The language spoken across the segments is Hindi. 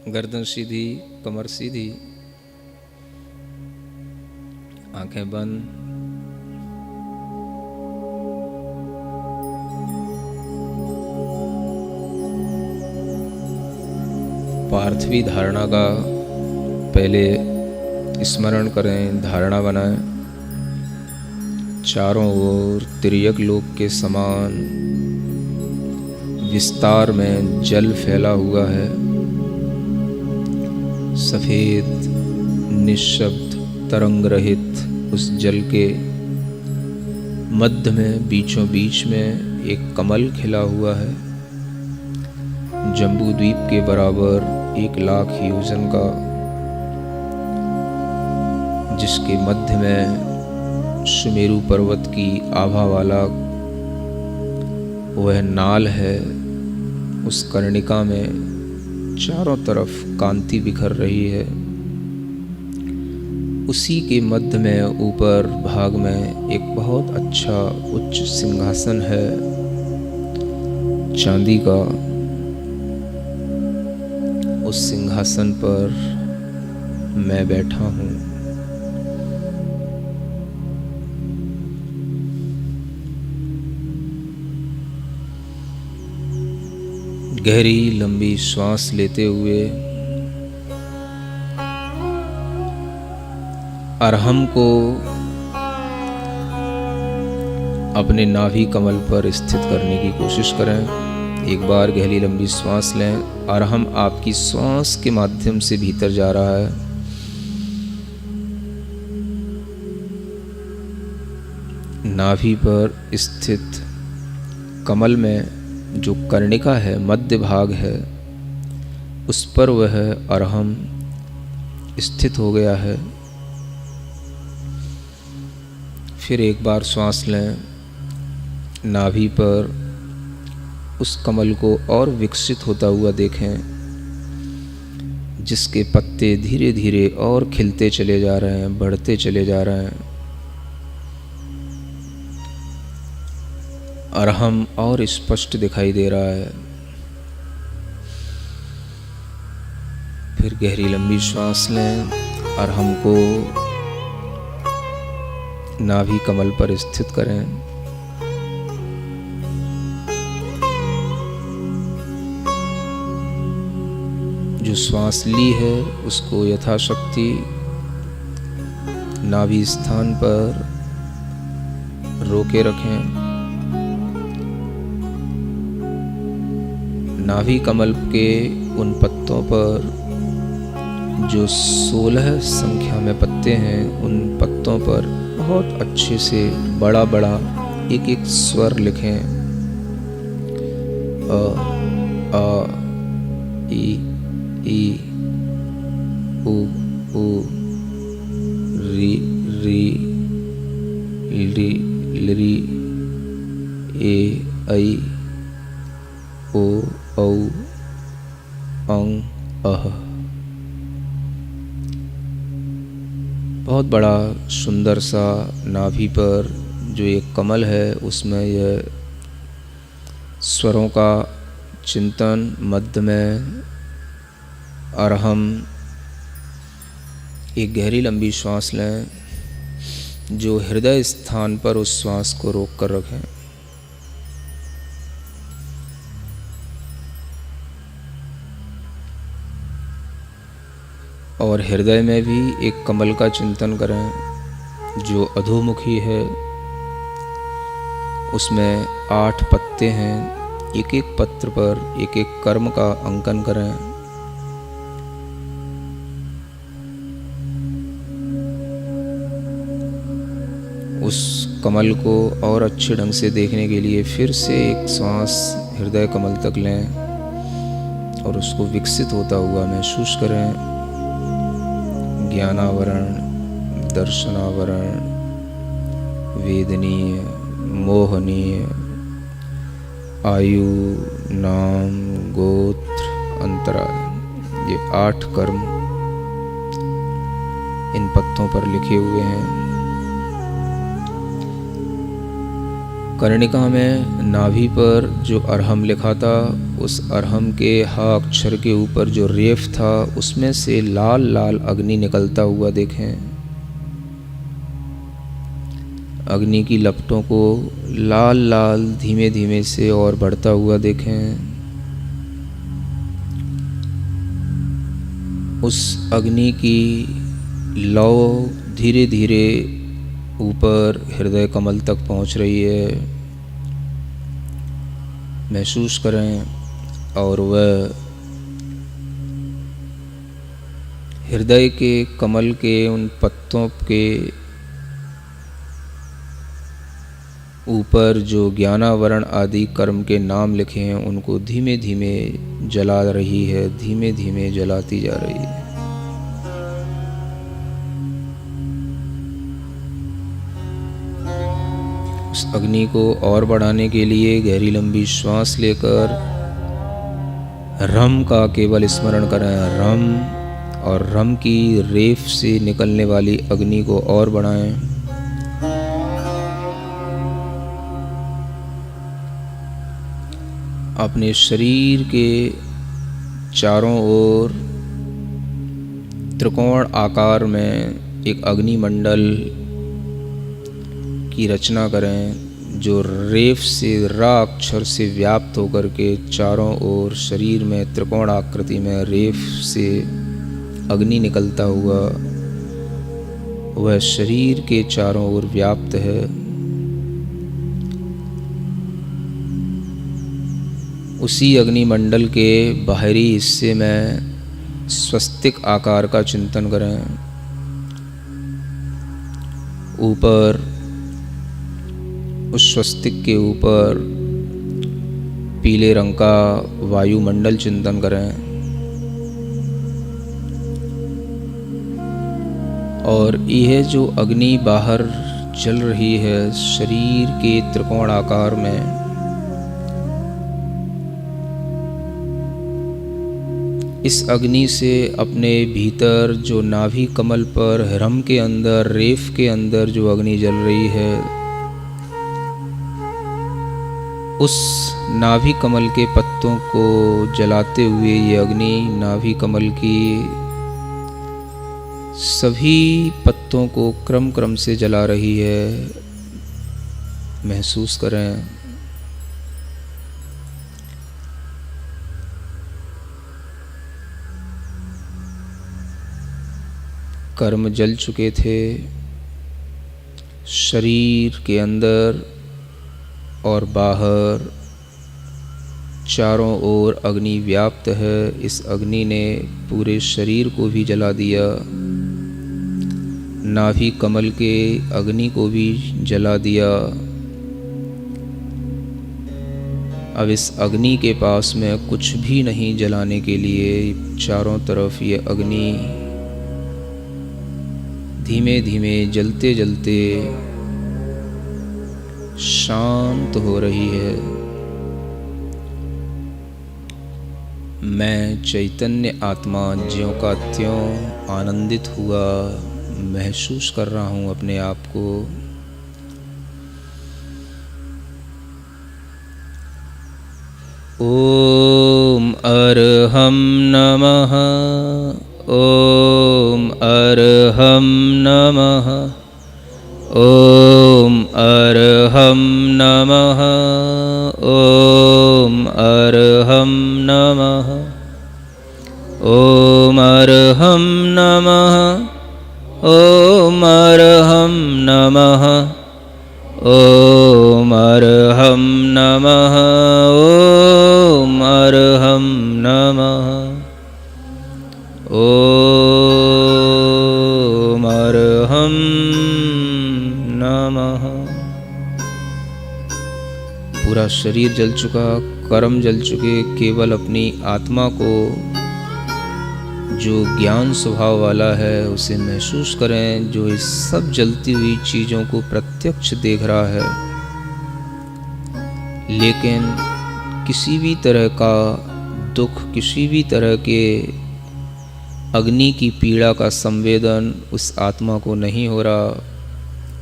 गर्दन सीधी, कमर सीधी, आंखें बंद। पार्थिवी धारणा का पहले स्मरण करें, धारणा बनाएं। चारों ओर तिर्यक लोक के समान विस्तार में जल फैला हुआ है। सफेद निशब्द तरंग रहित उस जल के मध्य में बीचों बीच में एक कमल खिला हुआ है, जम्बू द्वीप के बराबर 1,00,000 योजन का, जिसके मध्य में सुमेरु पर्वत की आभा वाला वह नाल है। उस कर्णिका में चारों तरफ कांति बिखर रही है। उसी के मध्य में ऊपर भाग में एक बहुत अच्छा उच्च सिंहासन है चांदी का। उस सिंहासन पर मैं बैठा हूँ। गहरी लंबी श्वास लेते हुए अरहम को अपने नाभि कमल पर स्थित करने की कोशिश करें। एक बार गहरी लंबी श्वास लें। अरहम आपकी श्वास के माध्यम से भीतर जा रहा है। नाभि पर स्थित कमल में जो कर्णिका है, मध्य भाग है, उस पर वह अरहम स्थित हो गया है। फिर एक बार श्वास लें। नाभि पर उस कमल को और विकसित होता हुआ देखें, जिसके पत्ते धीरे धीरे और खिलते चले जा रहे हैं, बढ़ते चले जा रहे हैं। अरहम और स्पष्ट दिखाई दे रहा है। फिर गहरी लंबी श्वास लें। अरहम को नाभि कमल पर स्थित करें। जो श्वास ली है उसको यथाशक्ति नाभि स्थान पर रोके रखें। नाभि कमल के उन पत्तों पर जो 16 संख्या में पत्ते हैं, उन पत्तों पर बहुत अच्छे से बड़ा बड़ा एक एक स्वर लिखें। अ, आ, ई, ई, उ, री, री, ली, लरी, ए, ऐ, ओ, औ, अं, अह। बहुत बड़ा सुंदर सा नाभि पर जो एक कमल है, उसमें यह स्वरों का चिंतन। मध्य में अरहम। एक गहरी लंबी श्वास लें। जो हृदय स्थान पर उस श्वास को रोक कर रखें। और हृदय में भी एक कमल का चिंतन करें जो अधोमुखी है। उसमें 8 पत्ते हैं। एक एक पत्र पर एक एक कर्म का अंकन करें। उस कमल को और अच्छे ढंग से देखने के लिए फिर से एक श्वास हृदय कमल तक लें और उसको विकसित होता हुआ महसूस करें। ज्ञानावरण, दर्शनावरण, वेदनीय, मोहनीय, आयु, नाम, गोत्र, अंतराल, ये 8 कर्म इन पत्तों पर लिखे हुए हैं। कर्णिका में नाभि पर जो अरहम लिखा था, उस अरहम के हा अक्षर के ऊपर जो रेफ था, उसमें से लाल लाल अग्नि निकलता हुआ देखें। अग्नि की लपटों को लाल लाल धीमे धीमे से और बढ़ता हुआ देखें। उस अग्नि की लौ धीरे धीरे ऊपर हृदय कमल तक पहुंच रही है, महसूस करें। और वह हृदय के कमल के उन पत्तों के ऊपर जो ज्ञानावरण आदि कर्म के नाम लिखे हैं, उनको धीमे धीमे जला रही है, धीमे धीमे जलाती जा रही है। उस अग्नि को और बढ़ाने के लिए गहरी लंबी श्वास लेकर रम का केवल स्मरण करें। रम, और रम की रेफ से निकलने वाली अग्नि को और बढ़ाएं। अपने शरीर के चारों ओर त्रिकोण आकार में एक अग्निमंडल की रचना करें, जो रेफ से रा अक्षर से व्याप्त होकर के चारों ओर शरीर में त्रिकोण आकृति में रेफ से अग्नि निकलता हुआ वह शरीर के चारों ओर व्याप्त है। उसी अग्निमंडल के बाहरी हिस्से में स्वस्तिक आकार का चिंतन करें। ऊपर उस स्वस्तिक के ऊपर पीले रंग का वायुमंडल चिंतन करें, और यह जो अग्नि बाहर जल रही है शरीर के त्रिकोण आकार में, इस अग्नि से अपने भीतर जो नाभि कमल पर रम के अंदर, रेफ के अंदर जो अग्नि जल रही है, उस नाभि कमल के पत्तों को जलाते हुए ये अग्नि नाभि कमल की सभी पत्तों को क्रम क्रम से जला रही है। महसूस करें। कर्म जल चुके थे, शरीर के अंदर और बाहर चारों ओर अग्नि व्याप्त है। इस अग्नि ने पूरे शरीर को भी जला दिया, नाभि कमल के अग्नि को भी जला दिया। अब इस अग्नि के पास में कुछ भी नहीं जलाने के लिए। चारों तरफ ये अग्नि धीमे धीमे जलते जलते शांत हो रही है। मैं चैतन्य आत्मा ज्यों का त्यों आनंदित हुआ महसूस कर रहा हूँ अपने आप को। ओम अरहम नमः, ओम अरहम नमः, ओम अरहम नमः, ओम अरहम नमः, ओम अरहम नमः, ओम अरहम नमः, ओम अरहम नमः, ओम अरहम नमः, ओम अरहम नमः। पूरा शरीर जल चुका, कर्म जल चुके, केवल अपनी आत्मा को जो ज्ञान स्वभाव वाला है उसे महसूस करें, जो इस सब जलती हुई चीज़ों को प्रत्यक्ष देख रहा है, लेकिन किसी भी तरह का दुख, किसी भी तरह के अग्नि की पीड़ा का संवेदन उस आत्मा को नहीं हो रहा।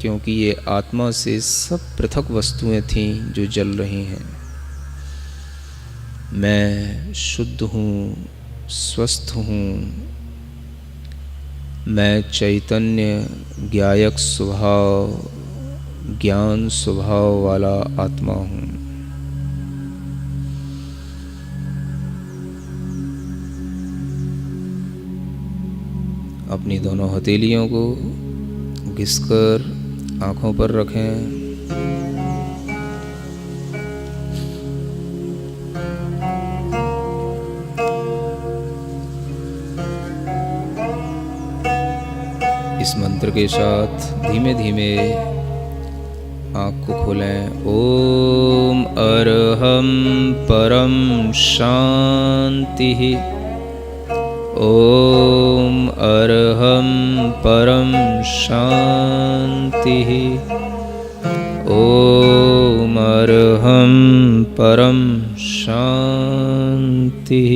क्योंकि ये आत्मा से सब पृथक वस्तुएं थीं जो जल रही हैं। मैं शुद्ध हूँ, स्वस्थ हूँ, मैं चैतन्य ज्ञायक स्वभाव, ज्ञान स्वभाव वाला आत्मा हूँ। अपनी दोनों हथेलियों को घिसकर आँखों पर रखें। इस मंत्र के साथ धीमे धीमे आँख को खोलें। ओम अरहम परम शांति। ओम अरहम परम शांति। ओम अरहम परम शांति।